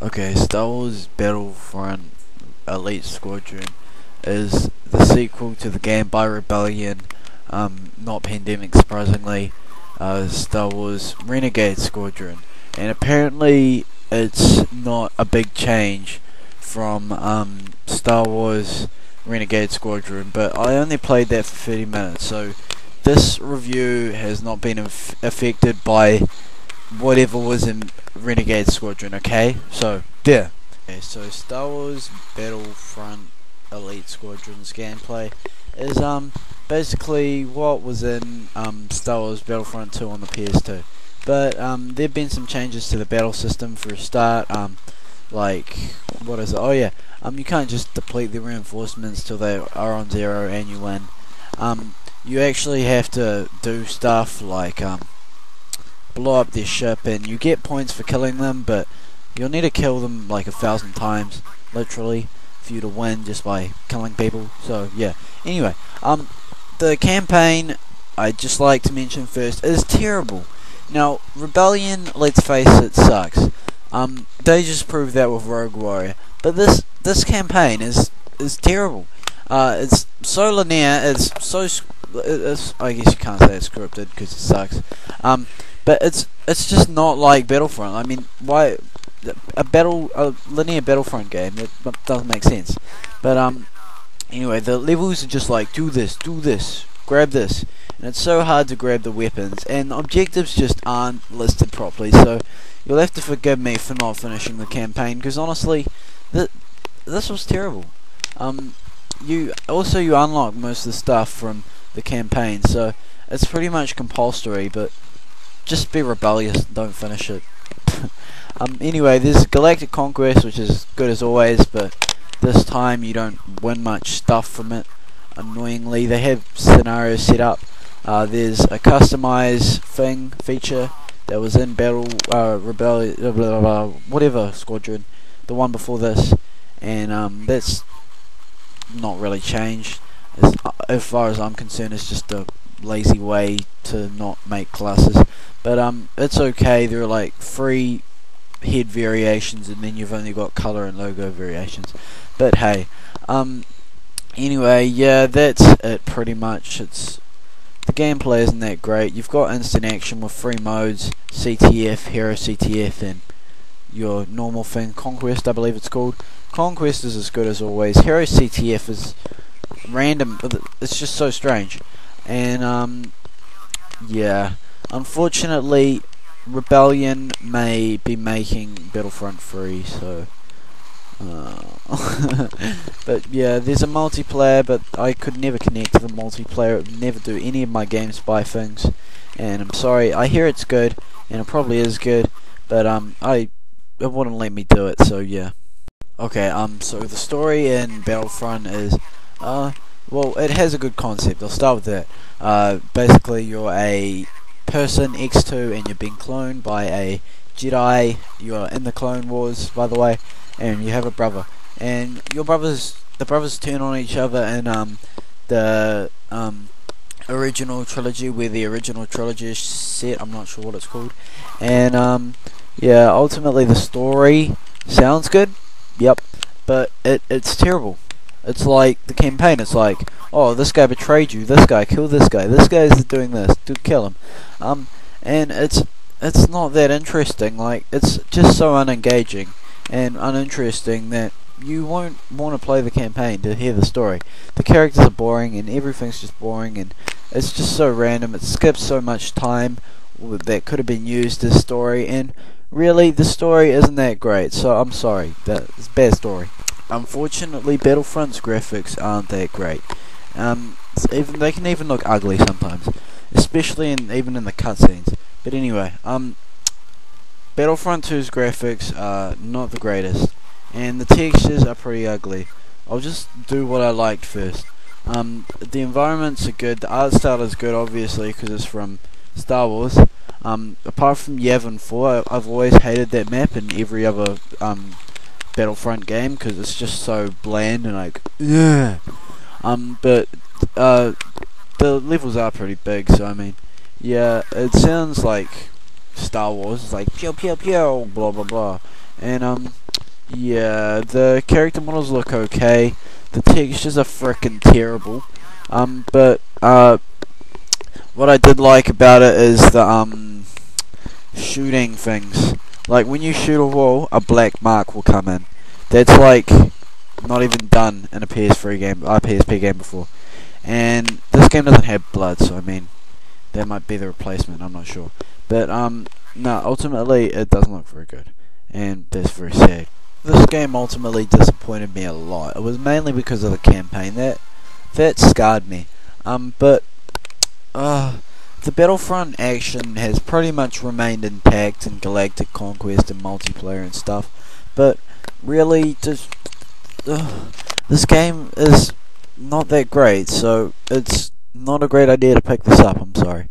Okay, Star Wars Battlefront Elite Squadron is the sequel to the game by Rebellion, not Pandemic surprisingly, Star Wars Renegade Squadron. And apparently it's not a big change from Star Wars Renegade Squadron, but I only played that for 30 minutes, so this review has not been affected by whatever was in Renegade Squadron, okay? So, there. Okay, so Star Wars Battlefront Elite Squadron's gameplay is basically what was in Star Wars Battlefront 2 on the PS2. But there have been some changes to the battle system for a start. Like, what is it? Oh yeah, you can't just deplete the reinforcements till they are on 0 and you win. You actually have to do stuff like blow up their ship, and you get points for killing them, but you'll need to kill them like 1,000 times, literally, for you to win just by killing people. So yeah. Anyway, the campaign, I'd just like to mention first, is terrible. Now, Rebellion, let's face it, sucks. They just proved that with Rogue Warrior, but this campaign is terrible. It's so linear. It's so I guess you can't say it's scripted because it sucks. But it's just not like Battlefront. I mean, why a linear Battlefront game? It doesn't make sense. But anyway, the levels are just like do this, grab this, and it's so hard to grab the weapons, and the objectives just aren't listed properly. So you'll have to forgive me for not finishing the campaign, because honestly, this was terrible. You unlock most of the stuff from the campaign, so it's pretty much compulsory, but just be rebellious and don't finish it. Anyway, there's Galactic Conquest, which is good as always, but this time you don't win much stuff from it. Annoyingly, they have scenarios set up. There's a customize feature that was in Rebellion, whatever squadron, the one before this, and that's not really changed. As far as I'm concerned, it's just a lazy way to not make classes, but it's okay. There are like 3 head variations, and then you've only got color and logo variations. But hey, anyway, yeah, that's it pretty much. The gameplay isn't that great. You've got instant action with 3 modes: CTF, Hero CTF, and your normal thing, Conquest, I believe it's called. Conquest is as good as always. Hero CTF is random. It's just so strange. And yeah, unfortunately, Rebellion may be making Battlefront 3, so but yeah, there's a multiplayer, but I could never connect to the multiplayer. It would never do any of my GameSpy things, and I'm sorry. I hear it's good, and it probably is good, but it wouldn't let me do it, so yeah. Okay, so the story in Battlefront is well, it has a good concept. I'll start with that. Basically, you're a person X2 and you're being cloned by a Jedi. You're in the Clone Wars, by the way, and you have a brother. And the brothers turn on each other in the original trilogy, where the original trilogy is set. I'm not sure what it's called. And yeah, ultimately the story sounds good. Yep, but it's terrible. It's like the campaign. It's like, oh, this guy betrayed you. This guy killed this guy. This guy is doing this. To kill him. And it's not that interesting. Like, it's just so unengaging and uninteresting that you won't want to play the campaign to hear the story. The characters are boring, and everything's just boring, and it's just so random. It skips so much time that could have been used as story, and really, the story isn't that great. So I'm sorry. That's a bad story. Unfortunately, Battlefront's graphics aren't that great. They can even look ugly sometimes, especially even in the cutscenes. But anyway, Battlefront 2's graphics are not the greatest, and the textures are pretty ugly. I'll just do what I liked first. The environments are good. The art style is good, obviously, because it's from Star Wars. Apart from Yavin 4, I've always hated that map in every other Battlefront game, because it's just so bland and like, yeah. But the levels are pretty big, so I mean, yeah, it sounds like Star Wars. It's like pew pew pew, blah blah blah, and Yeah, the character models look okay. The textures are frickin' terrible. But what I did like about it is the shooting things. Like when you shoot a wall, a black mark will come in. That's like not even done in a PS3 game, a PSP game before. And this game doesn't have blood, so I mean, that might be the replacement. I'm not sure. But no, ultimately it doesn't look very good, and that's very sad. This game ultimately disappointed me a lot. It was mainly because of the campaign that scarred me. But the Battlefront action has pretty much remained intact in Galactic Conquest and multiplayer and stuff. But really, just this game is not that great, so it's not a great idea to pick this up. I'm sorry.